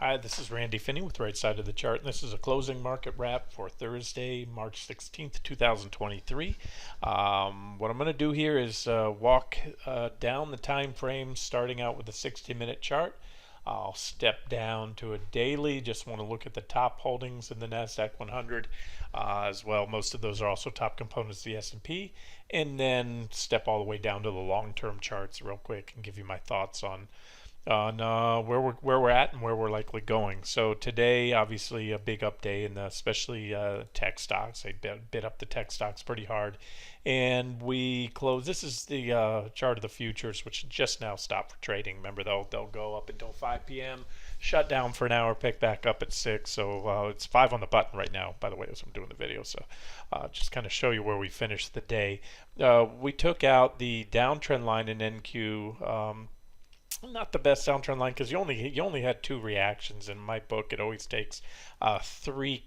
Hi, this is Randy Finney with Right Side of the Chart, and this is a closing market wrap for Thursday, March 16th, 2023. What I'm going to do here is walk down the time frame starting out with a 60-minute chart. I'll step down to a daily, just want to look at the top holdings in the NASDAQ 100 as well. Most of those are also top components of the S&P, and then step all the way down to the long-term charts real quick and give you my thoughts on where we're at and where we're likely going. So today, obviously, a big up day, and especially tech stocks. They bid up the tech stocks pretty hard, and we close. This is the chart of the futures, which just now stopped for trading. Remember, they'll go up until 5 p.m., shut down for an hour, pick back up at 6. So it's 5 on the button right now, by the way, as I'm doing the video. So just kind of show you where we finished the day. We took out the downtrend line in NQ. Not the best downtrend line because you only had 2 reactions. In my book, it always takes 3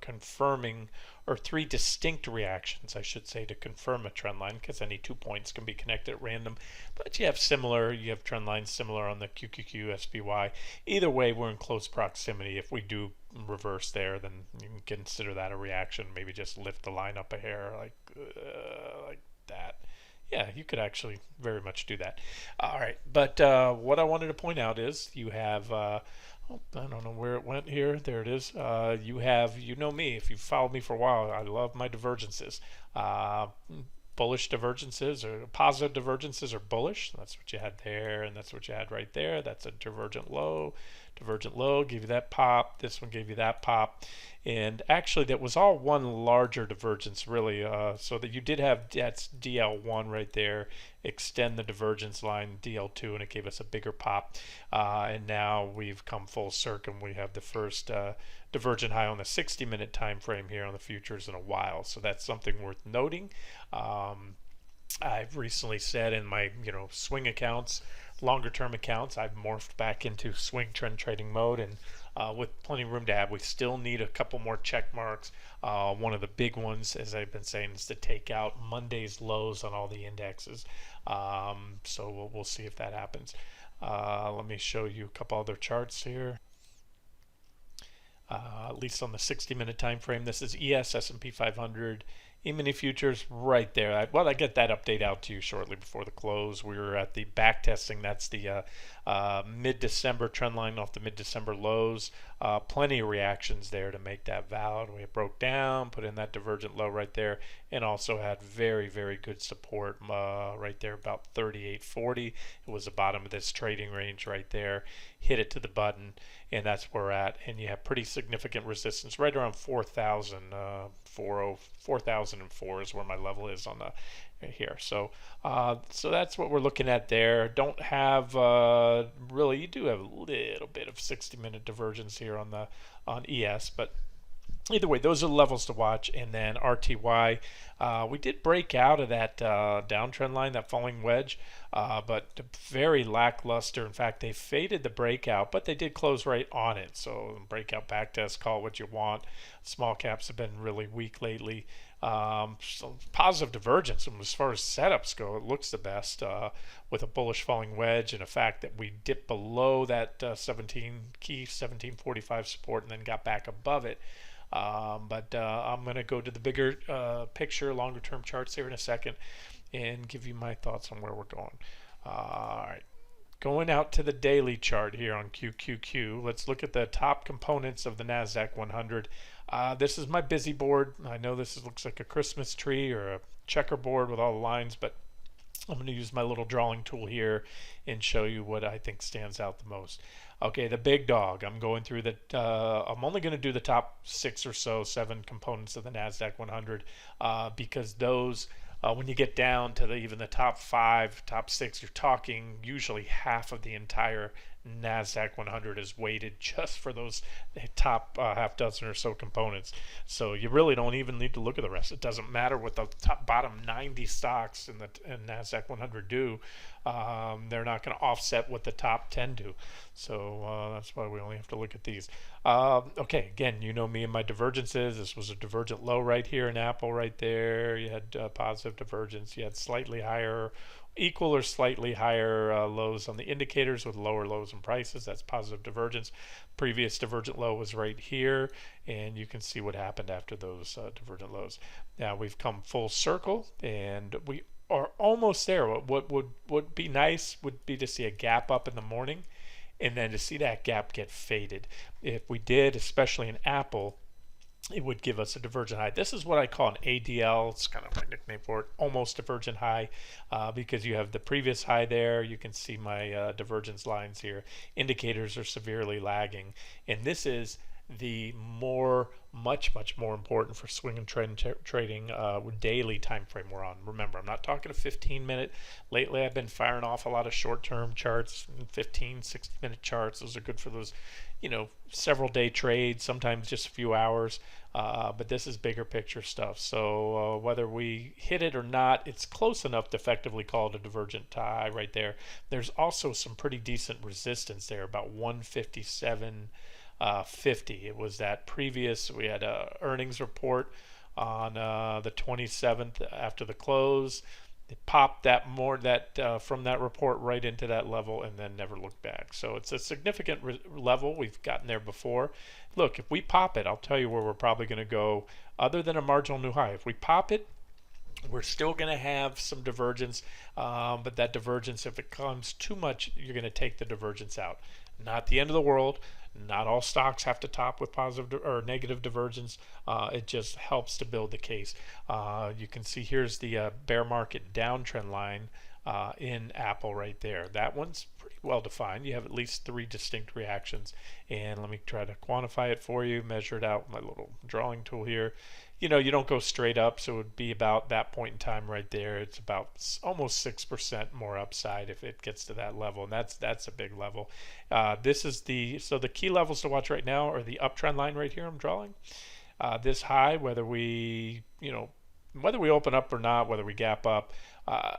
confirming, or 3 distinct reactions, I should say, to confirm a trend line, because any 2 points can be connected at random. But you have trend lines similar on the QQQ, SPY. Either way, we're in close proximity. If we do reverse there, then you can consider that a reaction. Maybe just lift the line up a hair like that. Yeah, you could actually very much do that. All right, but what I wanted to point out is you have, I don't know where it went here. There it is. You know me. If you've followed me for a while, I love my divergences. Bullish divergences or positive divergences are bullish. That's what you had there, and that's what you had right there. That's a divergent low. Divergent low gave you that pop. This one gave you that pop. And actually, that was all one larger divergence, really. So that you did have, that's DL1 right there. Extend the divergence line, DL2, and it gave us a bigger pop. And now we've come full circle. We have the first divergent high on the 60-minute time frame here on the futures in a while. So that's something worth noting. I've recently said in my swing accounts, longer term accounts, I've morphed back into swing trend trading mode, and with plenty of room to add. We still need a couple more check marks. One of the big ones, as I've been saying, is to take out Monday's lows on all the indexes. So we'll see if that happens. Let me show you a couple other charts here. At least on the 60-minute time frame. This is ES, S&P 500, E-mini futures right there. I get that update out to you shortly before the close. We were at the back testing. That's the mid-December trend line off the mid-December lows. Plenty of reactions there to make that valid. We broke down, put in that divergent low right there, and also had very, very good support right there, about 38.40. It was the bottom of this trading range right there. Hit it to the button, and that's where we're at. And you have pretty significant resistance right around 4,000. 4,004 is where my level is on the here. So so that's what we're looking at there. Don't have really, you do have a little bit of 60-minute divergence here on ES, but either way, those are the levels to watch. And then RTY, we did break out of that downtrend line, that falling wedge, but very lackluster. In fact, they faded the breakout, but they did close right on it. So breakout backtest, call it what you want. Small caps have been really weak lately. So positive divergence, and as far as setups go, it looks the best with a bullish falling wedge, and a fact that we dipped below that 1745 support and then got back above it. But I'm going to go to the bigger picture, longer term charts here in a second, and give you my thoughts on where we're going. All right. Going out to the daily chart here on QQQ, let's look at the top components of the NASDAQ 100. This is my busy board. I know this looks like a Christmas tree or a checkerboard with all the lines, but I'm going to use my little drawing tool here and show you what I think stands out the most. Okay, the big dog. I'm going through the. I'm only going to do the top 6 or so, 7 components of the NASDAQ 100 because those. When you get down to even the top 5, top 6, you're talking usually half of the entire NASDAQ 100 is weighted just for those top half dozen or so components. So you really don't even need to look at the rest. It doesn't matter what the bottom 90 stocks in NASDAQ 100 do. They're not going to offset what the top 10 do. So that's why we only have to look at these. Okay, again, you know me and my divergences. This was a divergent low right here in Apple right there. You had positive divergence. You had slightly higher equal or slightly higher lows on the indicators with lower lows and prices. That's positive divergence. Previous divergent low was right here, and you can see what happened after those divergent lows. Now we've come full circle, and we are almost there. What would be nice would be to see a gap up in the morning, and then to see that gap get faded. If we did, especially in Apple, it would give us a divergent high. This is what I call an ADL. It's kind of my nickname for it, almost divergent high, because you have the previous high there. You can see my divergence lines here. Indicators are severely lagging, and this is the much more important for swing and trend trading daily time frame we're on. Remember, I'm not talking a 15-minute. Lately I've been firing off a lot of short-term charts, 15 60-minute charts. Those are good for those, several day trades, sometimes just a few hours, but this is bigger picture stuff. So whether we hit it or not, it's close enough to effectively call it a divergent high right there. There's also some pretty decent resistance there, about 157 50. It was that previous, we had a earnings report on the 27th after the close. It popped from that report right into that level and then never looked back. So it's a significant level. We've gotten there before. Look, if we pop it, I'll tell you where we're probably going to go other than a marginal new high. If we pop it, we're still going to have some divergence, but that divergence, if it comes too much, you're going to take the divergence out. Not the end of the world. Not all stocks have to top with positive or negative divergence. It just helps to build the case. You can see here's the bear market downtrend line in Apple right there. That one's pretty well defined. You have at least 3 distinct reactions, and let me try to quantify it for you, measure it out with my little drawing tool here. You don't go straight up, so it would be about that point in time right there. It's about almost 6% more upside if it gets to that level, and that's a big level. This is so the key levels to watch right now are the uptrend line right here I'm drawing. This high, whether we open up or not, whether we gap up,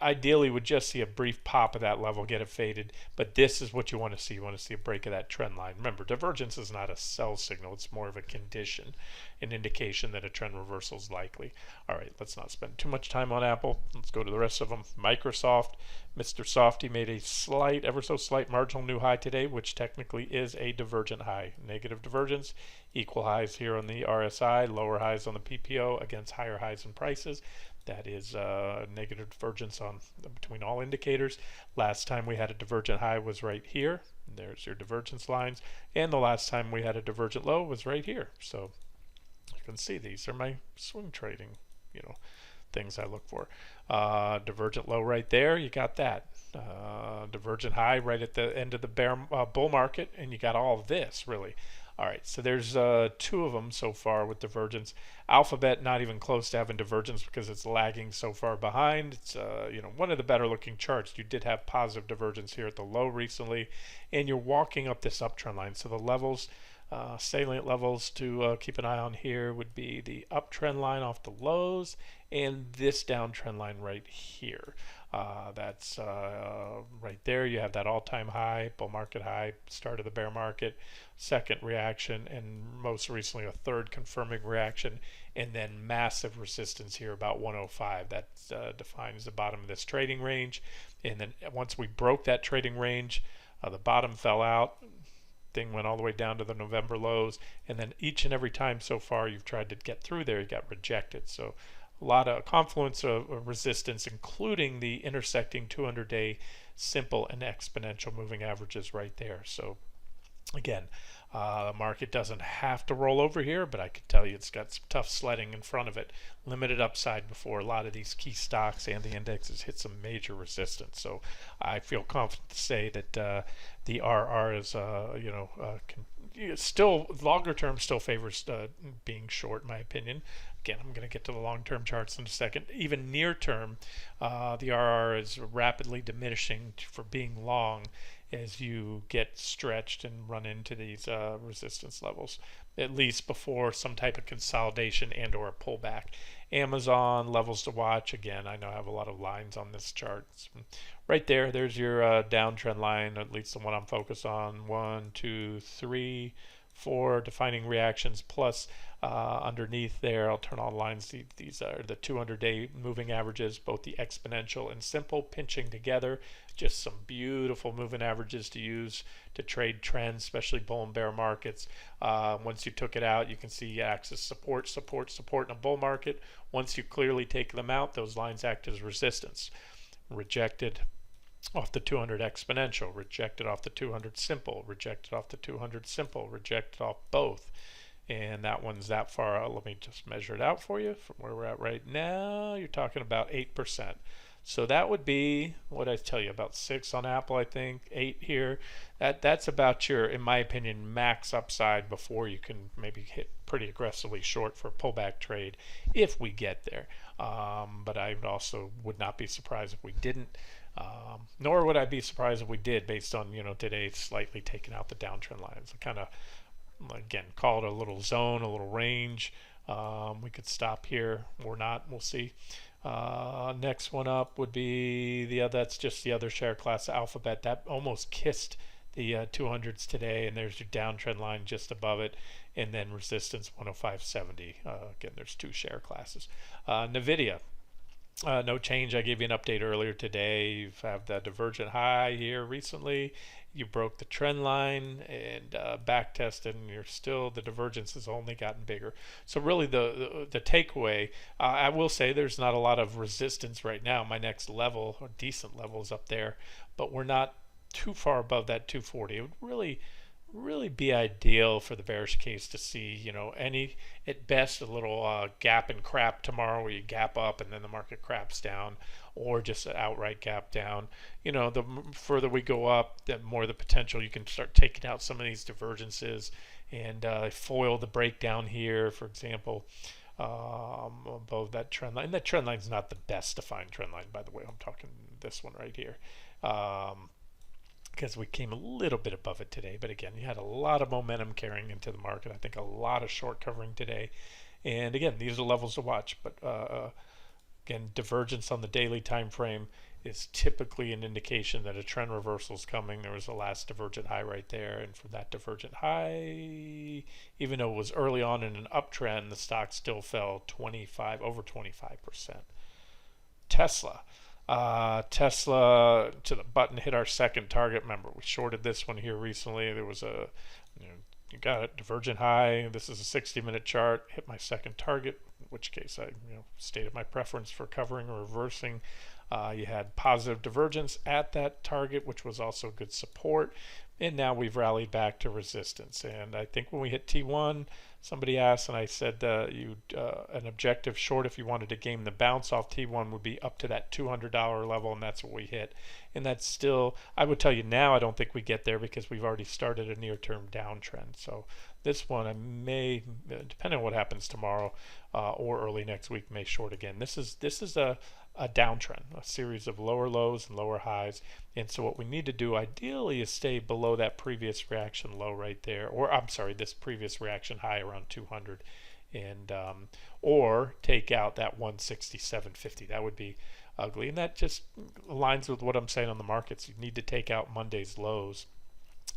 ideally would just see a brief pop of that level, get it faded, but this is what you want to see. You want to see a break of that trend line. Remember, divergence is not a sell signal. It's more of a condition, an indication that a trend reversal is likely. All right, let's not spend too much time on Apple. Let's go to the rest of them. Microsoft, Mr. Softy made a ever so slight marginal new high today, which technically is a divergent high. Negative divergence, equal highs here on the RSI, lower highs on the PPO against higher highs in prices. That is negative divergence between all indicators. Last time we had a divergent high was right here. There's your divergence lines. And the last time we had a divergent low was right here. So you can see these are my swing trading, things I look for. Divergent low right there, you got that. Divergent high right at the end of the bull market, and you got all of this really. All right, so there's 2 of them so far with divergence. Alphabet not even close to having divergence because it's lagging so far behind. It's one of the better looking charts. You did have positive divergence here at the low recently, and you're walking up this uptrend line. So the levels, salient levels to keep an eye on here would be the uptrend line off the lows and this downtrend line right here. That's right there. You have that all-time high, bull market high, start of the bear market, second reaction, and most recently a third confirming reaction, and then massive resistance here about 105. That defines the bottom of this trading range. And then once we broke that trading range, the bottom fell out. Thing went all the way down to the November lows, and then each and every time so far you've tried to get through there, you got rejected. So a lot of confluence of resistance, including the intersecting 200-day simple and exponential moving averages right there. So again, the market doesn't have to roll over here, but I could tell you it's got some tough sledding in front of it. Limited upside before a lot of these key stocks and the indexes hit some major resistance. So I feel confident to say that the RR is, still longer term still favors being short, in my opinion. Again, I'm going to get to the long-term charts in a second. Even near-term, the RR is rapidly diminishing for being long as you get stretched and run into these resistance levels, at least before some type of consolidation and or a pullback. Amazon, levels to watch. Again, I know I have a lot of lines on this chart. Right there, there's your downtrend line, at least the one I'm focused on. 1, 2, 3, for defining reactions, plus underneath there, I'll turn on lines. These are the 200-day moving averages, both the exponential and simple, pinching together. Just some beautiful moving averages to use to trade trends, especially bull and bear markets. Once you took it out, you can see axis support, support, support in a bull market. Once you clearly take them out, those lines act as resistance. Rejected off the 200 exponential, rejected off the 200 simple, rejected off the 200 simple, rejected off both. And that one's that far out. Let me just measure it out for you from where we're at right now. You're talking about 8%. So that would be, what I tell you, about 6 on Apple, I think, 8 here. That's about your, in my opinion, max upside before you can maybe hit pretty aggressively short for a pullback trade if we get there. But I also would not be surprised if we didn't. Nor would I be surprised if we did, based on today slightly taking out the downtrend lines. I kind of, again, call it a little zone, a little range. We could stop here or not. We'll see. Next one up would be that's just the other share class, Alphabet. That almost kissed the 200s today, and there's your downtrend line just above it, and then resistance 105.70. Again, there's 2 share classes. Nvidia. No change. I gave you an update earlier today. You have the divergent high here recently. You broke the trend line and back tested, and the divergence has only gotten bigger. So really the takeaway, I will say there's not a lot of resistance right now. My next level, or decent level, is up there, but we're not too far above that 240. It would really be ideal for the bearish case to see, any, at best, a little gap and crap tomorrow, where you gap up and then the market craps down, or just an outright gap down. The further we go up, the more the potential you can start taking out some of these divergences and foil the breakdown here, for example, above that trend line. And that trend line is not the best defined trend line, by the way. I'm talking this one right here. Because we came a little bit above it today, but again, you had a lot of momentum carrying into the market. I think a lot of short covering today, and again, these are levels to watch. But again, divergence on the daily time frame is typically an indication that a trend reversal is coming. There was a last divergent high right there, and from that divergent high, even though it was early on in an uptrend, the stock still fell over 25%. Tesla. Tesla to the button hit our second target. Remember, we shorted this one here recently. There was you got it, divergent high. This is a 60-minute chart. Hit my second target, in which case I stated my preference for covering or reversing. You had positive divergence at that target, which was also good support. And now we've rallied back to resistance. And I think when we hit T1, somebody asked, and I said an objective short, if you wanted to game the bounce off T1, would be up to that $200 level, and that's what we hit. And that's still, I would tell you now, I don't think we get there because we've already started a near-term downtrend. So this one I may, depending on what happens tomorrow or early next week, may short again. This is a downtrend, a series of lower lows and lower highs. And so what we need to do ideally is stay below that previous reaction low right there, or I'm sorry, this previous reaction high around 200, and or take out that 167.50. That would be ugly, and that just aligns with what I'm saying on the markets. You need to take out Monday's lows,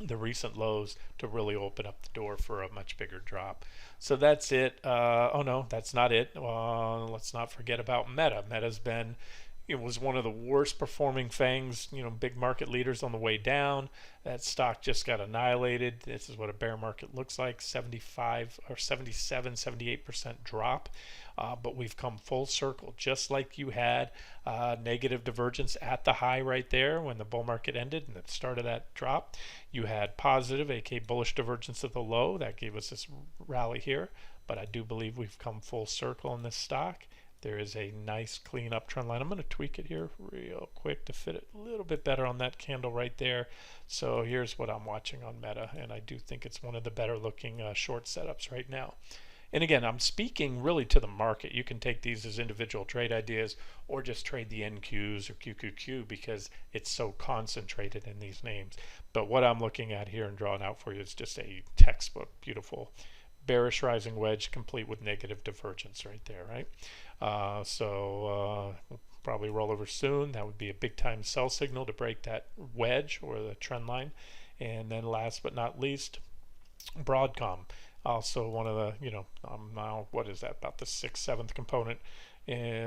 the recent lows, to really open up the door for a much bigger drop. So that's it. Oh no, that's not it. Let's not forget about Meta. It was one of the worst performing FANGs, big market leaders on the way down. That stock just got annihilated. This is what a bear market looks like, 75 or 77, 78% drop. But we've come full circle, just like you had negative divergence at the high right there when the bull market ended and at the start of that drop. You had positive, aka bullish divergence at the low. That gave us this rally here. But I do believe we've come full circle in this stock. There is a nice clean uptrend line. I'm going to tweak it here real quick to fit it a little bit better on that candle right there. So here's what I'm watching on Meta, and I do think it's one of the better looking short setups right now. And again, I'm speaking really to the market. You can take these as individual trade ideas or just trade the NQs or QQQ because it's so concentrated in these names. But what I'm looking at here and drawing out for you is just a textbook, beautiful bearish rising wedge complete with negative divergence right there, right? So we'll probably roll over soon. That would be a big time sell signal to break that wedge or the trend line. And then last but not least, Broadcom, also one of the, now what is that, about the sixth, seventh component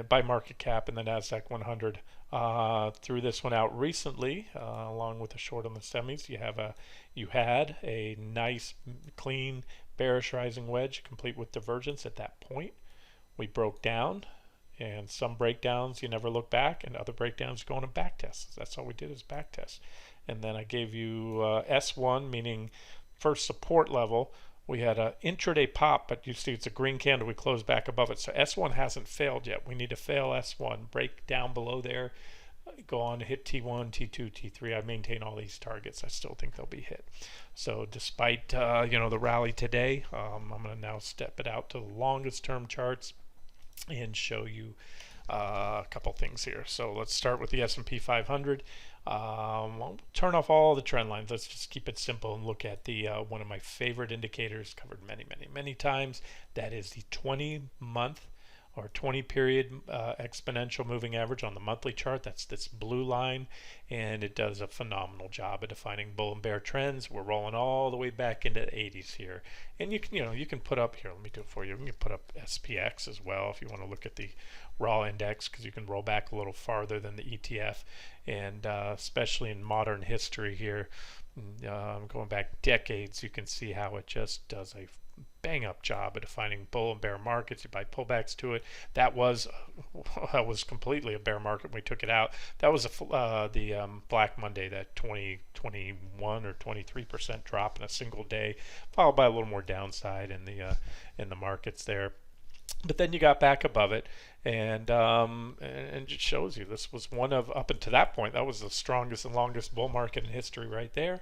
by market cap in the Nasdaq 100. Threw this one out recently, along with a short on the semis. You had a nice, clean, bearish rising wedge, complete with divergence at that point. We broke down, and some breakdowns you never look back, and other breakdowns go on a back test. That's all we did is back test. And then I gave you S1, meaning first support level. We had an intraday pop, but you see it's a green candle. We closed back above it. So S1 hasn't failed yet. We need to fail S1, break down below there, go on to hit T1, T2, T3. I maintain all these targets. I still think they'll be hit. So despite the rally today, I'm going to now step it out to the longest term charts and show you a couple things here. So let's start with the S&P 500. We'll turn off all the trend lines. Let's just keep it simple and look at the one of my favorite indicators, covered many times. That is the 20-month or 20 period exponential moving average on the monthly chart. That's this blue line, and it does a phenomenal job of defining bull and bear trends. We're rolling all the way back into the 80s here, and you can put up here. Let me do it for you. You can put up SPX as well if you want to look at the raw index, because you can roll back a little farther than the ETF, and especially in modern history here, going back decades, you can see how it just does a bang up job of defining bull and bear markets. You buy pullbacks to it. That was completely a bear market when we took it out. That was the Black Monday, that 21 or 23% drop in a single day, followed by a little more downside in the markets there. But then you got back above it, and it shows you this was one of, up until that point, that was the strongest and longest bull market in history right there.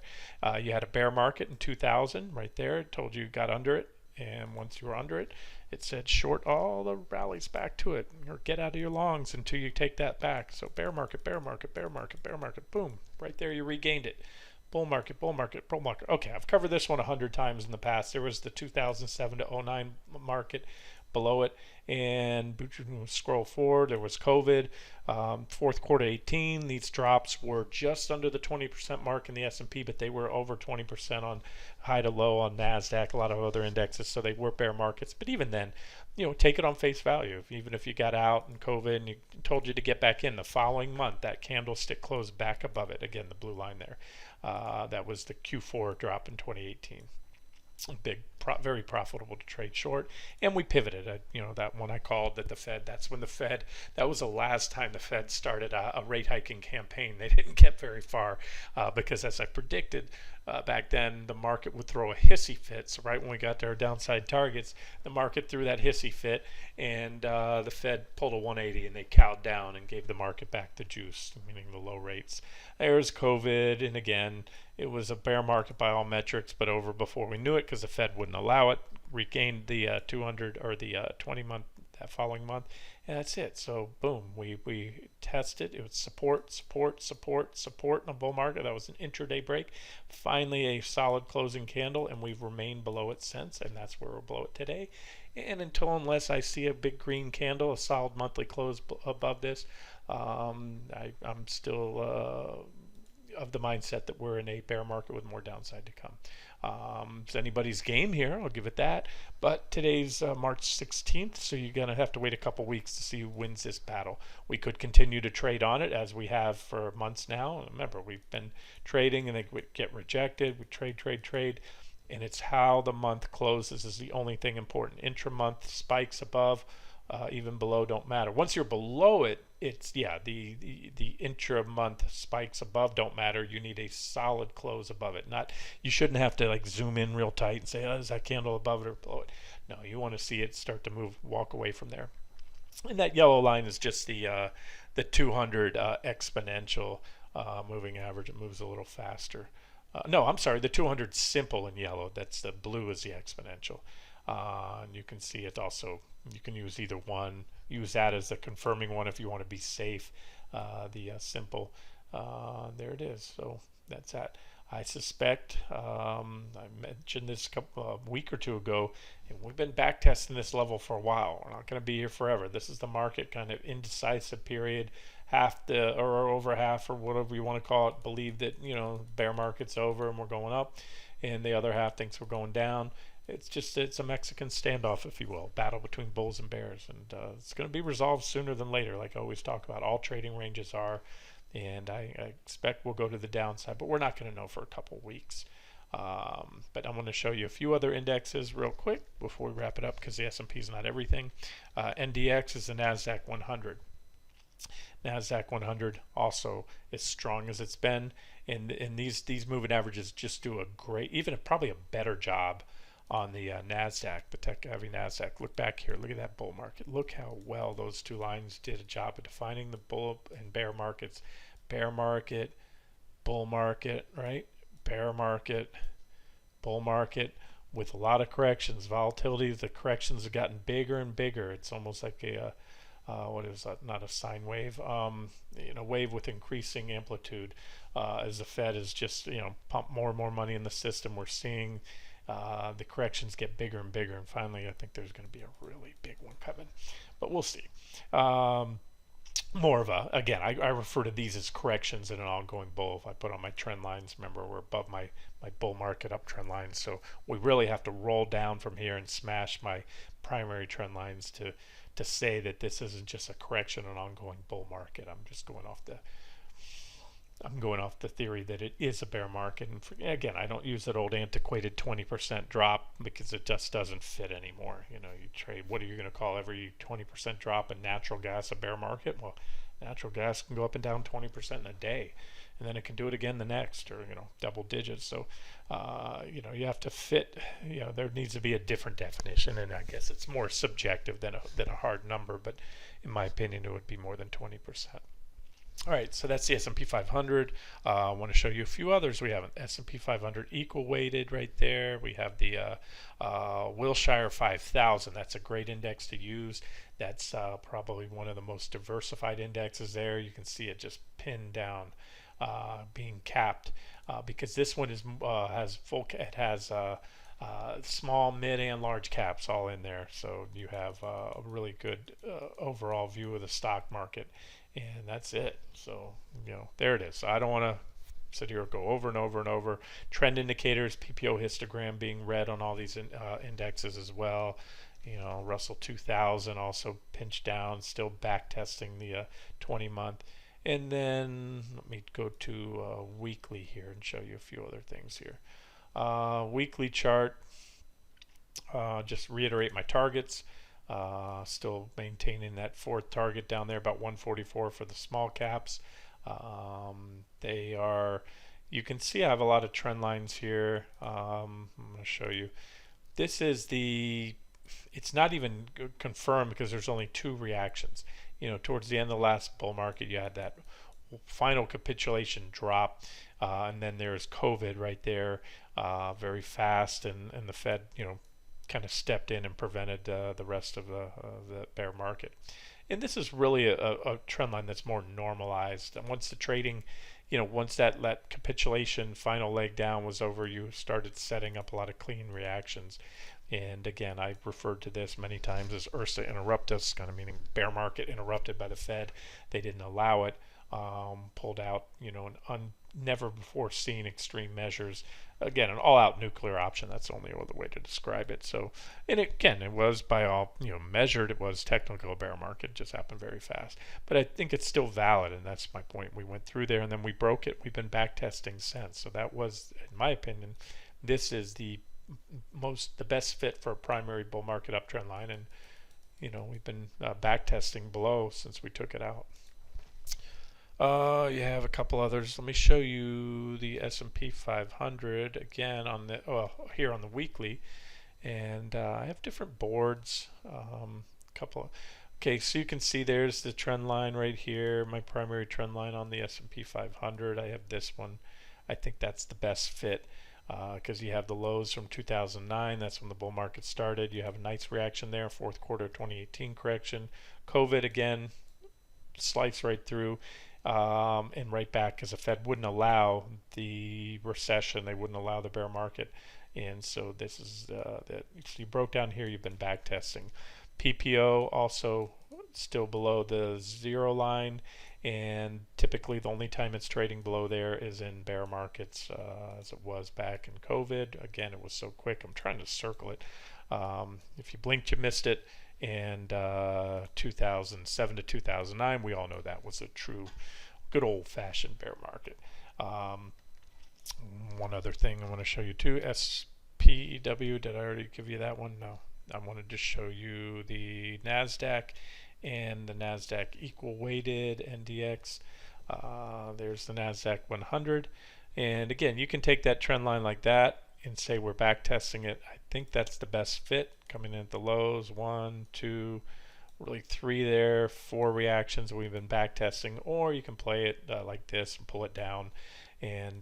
You had a bear market in 2000 right there. It told you got under it, and once you were under it, it said short all the rallies back to it, or get out of your longs until you take that back. So bear market, bear market, bear market, bear market, boom, right there you regained it. Bull market, bull market, bull market. Okay, I've covered this one 100 times in the past. There was the 2007 to 09 market below it, and scroll forward, there was COVID. Fourth quarter 18, these drops were just under the 20% mark in the S&P, but they were over 20% on high to low on Nasdaq, a lot of other indexes, so they were bear markets. But even then, take it on face value. Even if you got out in COVID and you told you to get back in the following month, that candlestick closed back above it. Again, the blue line there. That was the Q4 drop in 2018. Very profitable to trade short, and we pivoted. That one I called that the Fed. That's when the Fed. That was the last time the Fed started a rate hiking campaign. They didn't get very far because, as I predicted back then, the market would throw a hissy fit. So right when we got to our downside targets, the market threw that hissy fit, and the Fed pulled a 180, and they cowed down and gave the market back the juice, meaning the low rates. There's COVID, and again, it was a bear market by all metrics, but over before we knew it because the Fed wouldn't allow it. Regained the 200 or the 20-month that following month, and that's it. So boom, we tested. It was support in a bull market. That was an intraday break. Finally, a solid closing candle, and we've remained below it since, and that's where we're below it today. And unless I see a big green candle, a solid monthly close above this, I'm still of the mindset that we're in a bear market with more downside to come. It's anybody's game here, I'll give it that. But today's March 16th, so you're going to have to wait a couple weeks to see who wins this battle. We could continue to trade on it as we have for months now. Remember, we've been trading and they get rejected. We trade. And it's how the month closes is the only thing important. Intra-month spikes above, even below don't matter. Once you're below it, it's the intra-month spikes above don't matter. You need a solid close above it. You shouldn't have to like zoom in real tight and say, is that candle above it or below it? No, you want to see it start to walk away from there. And that yellow line is just the 200 exponential moving average. It moves a little faster. No, I'm sorry, the 200 simple in yellow. That's the blue is the exponential. And you can see it also. You can use either one. Use that as the confirming one if you want to be safe. The simple. There it is. So that's that. I suspect, I mentioned this a week or two ago, and we've been back testing this level for a while. We're not going to be here forever. This is the market kind of indecisive period. Or over half, or whatever you want to call it, believe that bear market's over and we're going up, and the other half thinks we're going down. It's a Mexican standoff, if you will, battle between bulls and bears, and it's going to be resolved sooner than later, like I always talk about. All trading ranges are, and I expect we'll go to the downside, but we're not going to know for a couple weeks. But I'm going to show you a few other indexes real quick before we wrap it up, because the S&P is not everything. NDX is the NASDAQ 100. NASDAQ 100 also as strong as it's been, and these moving averages just do a great, even probably a better job on the NASDAQ, the tech-heavy NASDAQ. Look back here. Look at that bull market. Look how well those two lines did a job of defining the bull and bear markets. Bear market, bull market, right? Bear market, bull market, with a lot of corrections. Volatility, the corrections have gotten bigger and bigger. It's almost like a what is that? Not a sine wave, wave with increasing amplitude. As the Fed is just pump more and more money in the system, we're seeing the corrections get bigger and bigger, and finally I think there's going to be a really big one coming, but we'll see. More of a, again, I refer to these as corrections in an ongoing bull. If I put on my trend lines, remember we're above my bull market uptrend lines, so we really have to roll down from here and smash my primary trend lines to say that this isn't just a correction in an ongoing bull market. I'm going off the theory that it is a bear market. And again, I don't use that old antiquated 20% drop, because it just doesn't fit anymore. You trade, what are you going to call every 20% drop in natural gas a bear market? Well, natural gas can go up and down 20% in a day, and then it can do it again the next, or double digits. So you have to fit. There needs to be a different definition, and I guess it's more subjective than a hard number, but in my opinion it would be more than 20%. All right, so that's the S&P 500. I want to show you a few others. We have an S&P 500 equal weighted right there. We have the Wilshire 5000. That's a great index to use. That's probably one of the most diversified indexes there. You can see it just pinned down, being capped, because this one has small, mid, and large caps all in there. So you have a really good overall view of the stock market. And that's it. So there it is. So I don't want to sit here and go over and over and over. Trend indicators, PPO histogram being read on all these indexes as well. Russell 2000 also pinched down, still back testing the 20-month. And then let me go to weekly here and show you a few other things here. Weekly chart, just reiterate my targets. Still maintaining that fourth target down there, about 144 for the small caps. You can see I have a lot of trend lines here. I'm going to show you. This is it's not even confirmed, because there's only two reactions. Towards the end of the last bull market, you had that final capitulation drop, and then there's COVID right there, very fast, and the Fed, kind of stepped in and prevented the rest of the bear market. And this is really a trend line that's more normalized. And once the trading, once that capitulation final leg down was over, you started setting up a lot of clean reactions. And again, I've referred to this many times as Ursa interruptus, kind of meaning bear market interrupted by the Fed. They didn't allow it, pulled out, never before seen extreme measures. Again, an all-out nuclear option. That's the only other way to describe it. So, and it was by all measured, it was technical bear market. It just happened very fast. But I think it's still valid, and that's my point. We went through there, and then we broke it. We've been back testing since. So that was, in my opinion, this is the best fit for a primary bull market uptrend line, and we've been back testing below since we took it out. You have a couple others. Let me show you the S&P 500 again on here on the weekly, and I have different boards. Okay, so you can see there's the trend line right here, my primary trend line on the S&P 500. I have this one. I think that's the best fit, because you have the lows from 2009. That's when the bull market started. You have a nice reaction there, fourth quarter 2018 correction. COVID again, slice right through. And right back, because the Fed wouldn't allow the recession, they wouldn't allow the bear market, and so this is that. So you broke down here. You've been back testing. PPO also still below the zero line, and typically the only time it's trading below there is in bear markets, as it was back in COVID. Again, it was so quick. I'm trying to circle it. If you blinked, you missed it. And 2007 to 2009, we all know that was a true, good old-fashioned bear market. Um, One other thing I want to show you too, SPEW. Did I already give you that one? No. I wanted to show you the NASDAQ and the NASDAQ equal weighted NDX. There's the NASDAQ 100. And again, you can take that trend line like that and say we're back testing it. I think that's the best fit, coming in at the lows, 1, 2, really 3 there, 4 reactions we've been back testing. Or you can play it like this and pull it down, and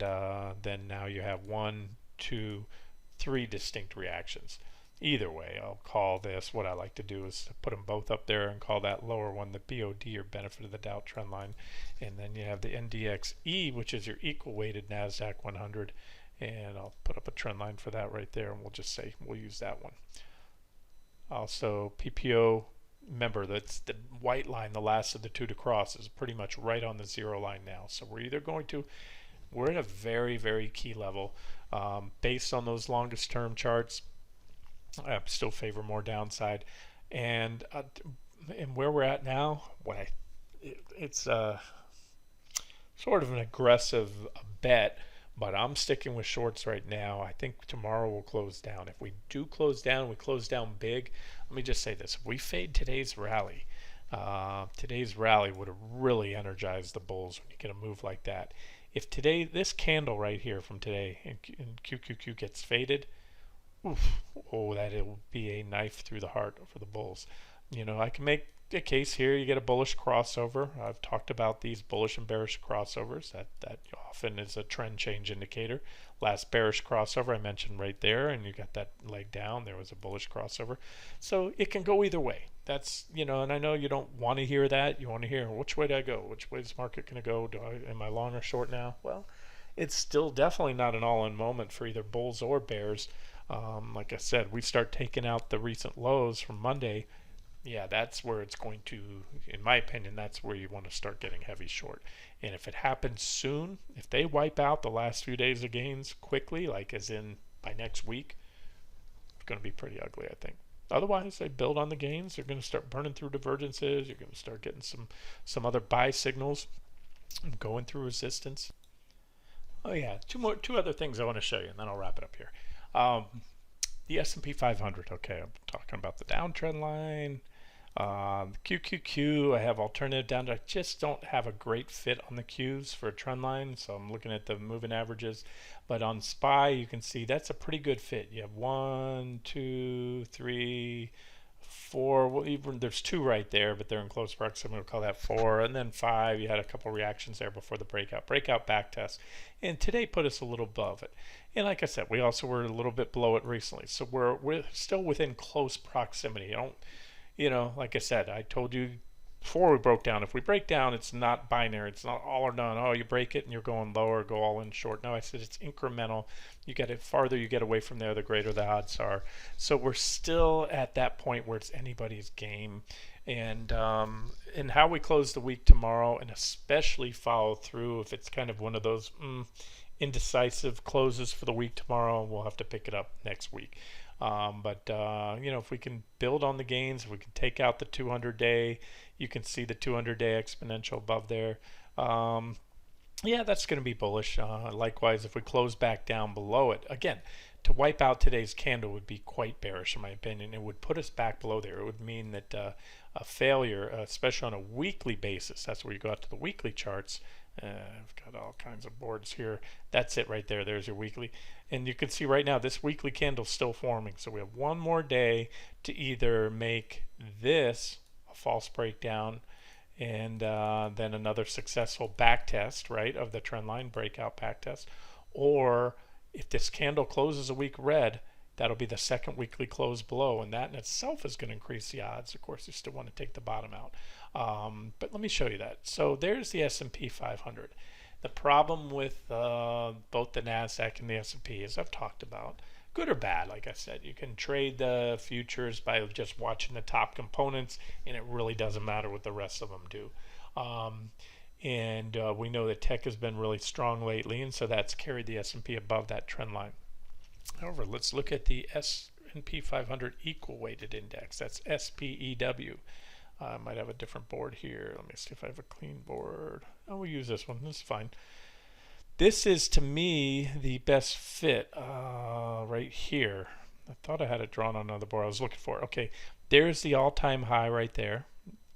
then now you have 1, 2, 3 distinct reactions. Either way, I'll call this, what I like to do is put them both up there and call that lower one the BOD, or benefit of the doubt trend line. And then you have the NDXE, which is your equal weighted NASDAQ 100. And I'll put up a trend line for that right there, and we'll just say we'll use that one. Also, PPO, remember that's the white line, the last of the two to cross, is pretty much right on the zero line now. So we're either going to, we're in a very, very key level. Based on those longest term charts, I still favor more downside. And where we're at now, it's sort of an aggressive bet, but I'm sticking with shorts right now. I think tomorrow will close down. If we do close down, we close down big. Let me just say this. If we fade today's rally would have really energized the bulls when you get a move like that. If today, this candle right here from today in QQQ gets faded, oof, oh, that it will be a knife through the heart for the bulls. You know, I can make a case here. You get a bullish crossover. I've talked about these bullish and bearish crossovers. That often is a trend change indicator. Last bearish crossover I mentioned right there, and you got that leg down. There was a bullish crossover. So it can go either way. That's, you know, and I know you don't want to hear that. You want to hear, which way do I go? Which way is the market going to go? Am I long or short now? Well, it's still definitely not an all-in moment for either bulls or bears. Like I said, we start taking out the recent lows from Monday. Yeah, that's where it's going to, in my opinion, that's where you want to start getting heavy short. And if it happens soon, if they wipe out the last few days of gains quickly, like as in by next week, it's going to be pretty ugly, I think. Otherwise, they build on the gains. They're going to start burning through divergences. You're going to start getting some other buy signals and going through resistance. Oh yeah, two other things I want to show you, and then I'll wrap it up here. The S&P 500. Okay, I'm talking about the downtrend line. QQQ, I have alternative down. I just don't have a great fit on the Qs for a trend line, so I'm looking at the moving averages. But on SPY, you can see that's a pretty good fit. You have 1, 2, 3, 4. Well, even there's 2 right there, but they're in close proximity. We'll call that 4, and then 5. You had a couple reactions there before the breakout back test, and today put us a little above it. And like I said, we also were a little bit below it recently, so we're still within close proximity. You know, like I said, I told you before we broke down, if we break down, it's not binary. It's not all or none. Oh, you break it and you're going lower, go all in short. No, I said it's incremental. You get it farther you get away from there, the greater the odds are. So we're still at that point where it's anybody's game. And how we close the week tomorrow, and especially follow through if it's kind of one of those indecisive closes for the week tomorrow, we'll have to pick it up next week. But you know, if we can build on the gains, if we can take out the 200-day, you can see the 200-day exponential above there. Yeah, that's going to be bullish. Likewise, if we close back down below it, again, to wipe out today's candle would be quite bearish in my opinion. It would put us back below there. It would mean that a failure, especially on a weekly basis, that's where you go out to the weekly charts. I've got all kinds of boards here. That's it right there. There's your weekly. And you can see right now this weekly candle's still forming. So we have one more day to either make this a false breakdown and then another successful back test, right, of the trend line breakout back test. Or if this candle closes a week red, that'll be the second weekly close below, and that in itself is going to increase the odds. Of course, you still want to take the bottom out. But let me show you that. So there's the S&P 500. The problem with both the NASDAQ and the S&P, as I've talked about, good or bad, like I said, you can trade the futures by just watching the top components, and it really doesn't matter what the rest of them do. and we know that tech has been really strong lately, and so that's carried the S&P above that trend line. However, let's look at the S&P 500 equal weighted index. That's SPEW. I might have a different board here. Let me see if I have a clean board. Oh, we'll use this one. This is fine. This is, to me, the best fit right here. I thought I had it drawn on another board I was looking for. Okay, there's the all-time high right there.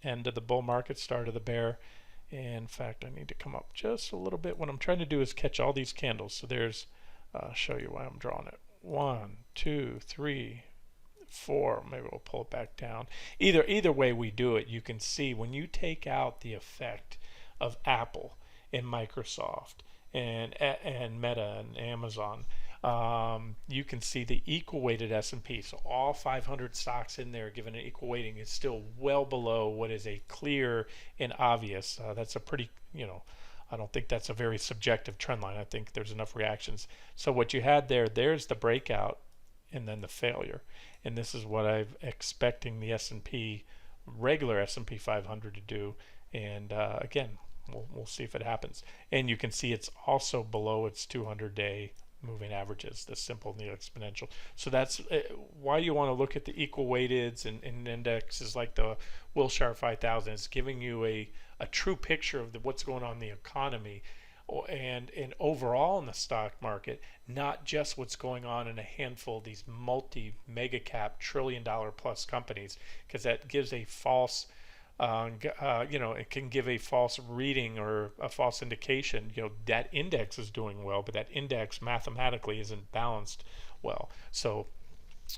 End of the bull market, start of the bear. In fact, I need to come up just a little bit. What I'm trying to do is catch all these candles. So there's, show you why I'm drawing it. 1, 2, 3, 4. Maybe we'll pull it back down. Either way we do it, you can see when you take out the effect of Apple and Microsoft and Meta and Amazon, you can see the equal weighted S&P. So all 500 stocks in there given an equal weighting is still well below what is a clear and obvious. That's a pretty, I don't think that's a very subjective trend line. I think there's enough reactions. So what you had there's the breakout and then the failure. And this is what I'm expecting the S&P, regular S&P 500 to do. And again, we'll see if it happens. And you can see it's also below its 200-day moving averages, the simple and the exponential. So that's why you want to look at the equal weighteds and indexes like the Wilshire 5000. It's giving you a true picture of what's going on in the economy and overall in the stock market, not just what's going on in a handful of these mega cap trillion-dollar plus companies, because that gives a false it can give a false reading or a false indication. That index is doing well, but that index mathematically isn't balanced well. So,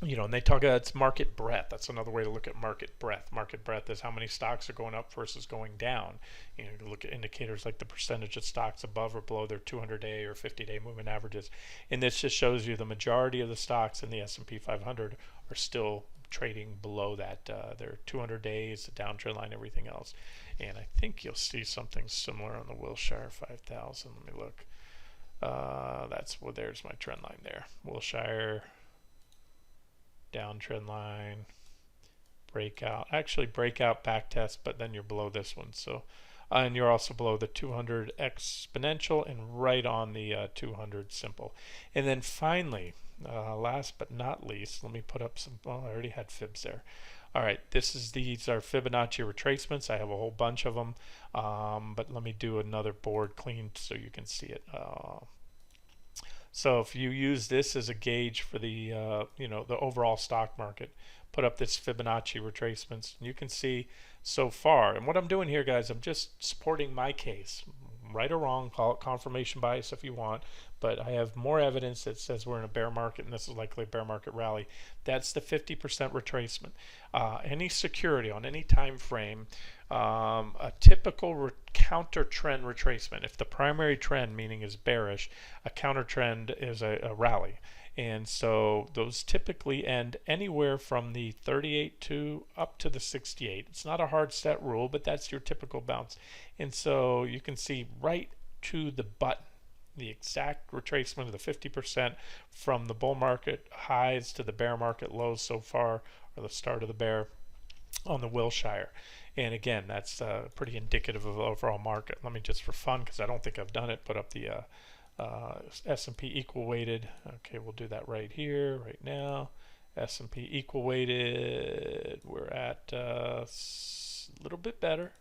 and they talk about it's market breadth. That's another way to look at market breadth. Market breadth is how many stocks are going up versus going down. You look at indicators like the percentage of stocks above or below their 200-day or 50-day moving averages. And this just shows you the majority of the stocks in the S&P 500 are still trading below that, their 200 days, the downtrend line, everything else. And I think you'll see something similar on the Wilshire 5000. Let me look. There's my trend line there. Wilshire, downtrend line, breakout. Actually, breakout, back test, but then you're below this one. So, and you're also below the 200 exponential and right on the 200 simple. And then finally, last but not least, let me put up some. I already had fibs there. All right, these are Fibonacci retracements. I have a whole bunch of them, but let me do another board clean so you can see it. So if you use this as a gauge for the the overall stock market, put up this Fibonacci retracements, and you can see so far. And what I'm doing here, guys, I'm just supporting my case. Right or wrong, call it confirmation bias if you want, but I have more evidence that says we're in a bear market and this is likely a bear market rally. That's the 50% retracement. Any security on any time frame, a typical counter trend retracement. If the primary trend, meaning is bearish, a counter trend is a rally. And so those typically end anywhere from the 38 to up to the 68. It's not a hard set rule, but that's your typical bounce. And so you can see right to the button the exact retracement of the 50% from the bull market highs to the bear market lows so far, or the start of the bear on the Wilshire. And again, that's pretty indicative of the overall market. Let me just, for fun, because I don't think I've done it, put up the S&P equal weighted. Okay, we'll do that right here, right now. S&P equal weighted. We're at a little bit better.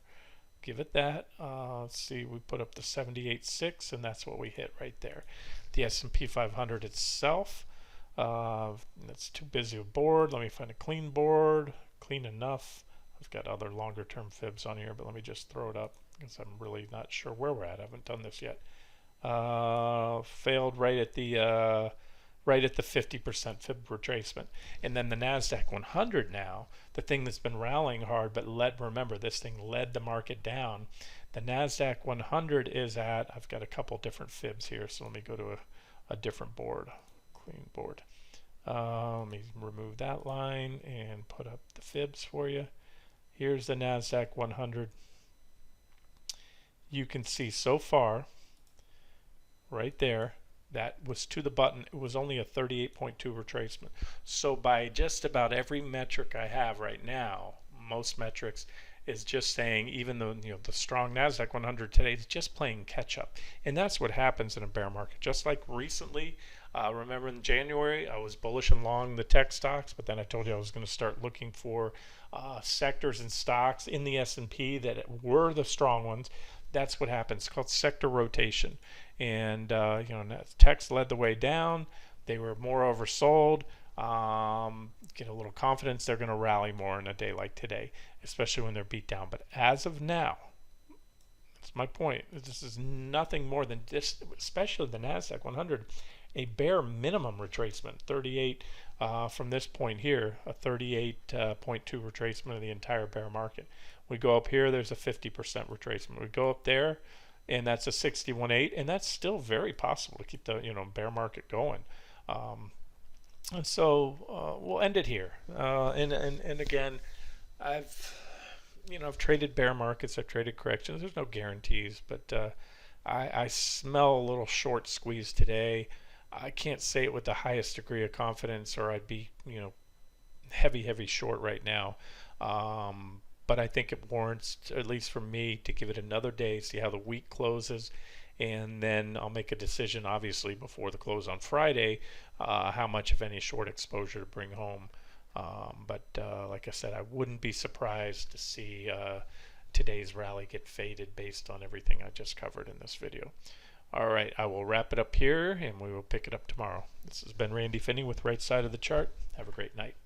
Give it that. Let's see, we put up the 78.6, and that's what we hit right there. The S&P 500 itself. That's too busy a board. Let me find a clean board. Clean enough. I've got other longer term fibs on here, but let me just throw it up because I'm really not sure where we're at. I haven't done this yet. Failed right at the 50% fib retracement. And then the NASDAQ 100 now, the thing that's been rallying hard, but remember, this thing led the market down. The NASDAQ 100 is at, I've got a couple different fibs here, so let me go to a different board, clean board. Let me remove that line and put up the fibs for you. Here's the NASDAQ 100. You can see so far, right there, that was to the button. It was only a 38.2 retracement. So by just about every metric I have right now, most metrics, is just saying, even though the strong Nasdaq 100 today is just playing catch up, and that's what happens in a bear market. Just like recently, remember in January I was bullish and long the tech stocks, but then I told you I was going to start looking for sectors and stocks in the S&P that were the strong ones. That's what happens. It's called sector rotation, and techs led the way down. They were more oversold. Get a little confidence they're going to rally more in a day like today, especially when they're beat down. But as of now, that's my point. This is nothing more than this, especially the Nasdaq 100, a bare minimum retracement, 38 from this point here, a 38.2 retracement of the entire bear market. We go up here, there's a 50% retracement. We go up there, and that's a 61.8, and that's still very possible to keep the bear market going. And so we'll end it here. And again, I've traded bear markets, I've traded corrections. There's no guarantees, but I smell a little short squeeze today. I can't say it with the highest degree of confidence, or I'd be heavy short right now. But I think it warrants, at least for me, to give it another day, see how the week closes, and then I'll make a decision, obviously, before the close on Friday, how much of any short exposure to bring home. But like I said, I wouldn't be surprised to see today's rally get faded based on everything I just covered in this video. All right, I will wrap it up here, and we will pick it up tomorrow. This has been Randy Finney with Right Side of the Chart. Have a great night.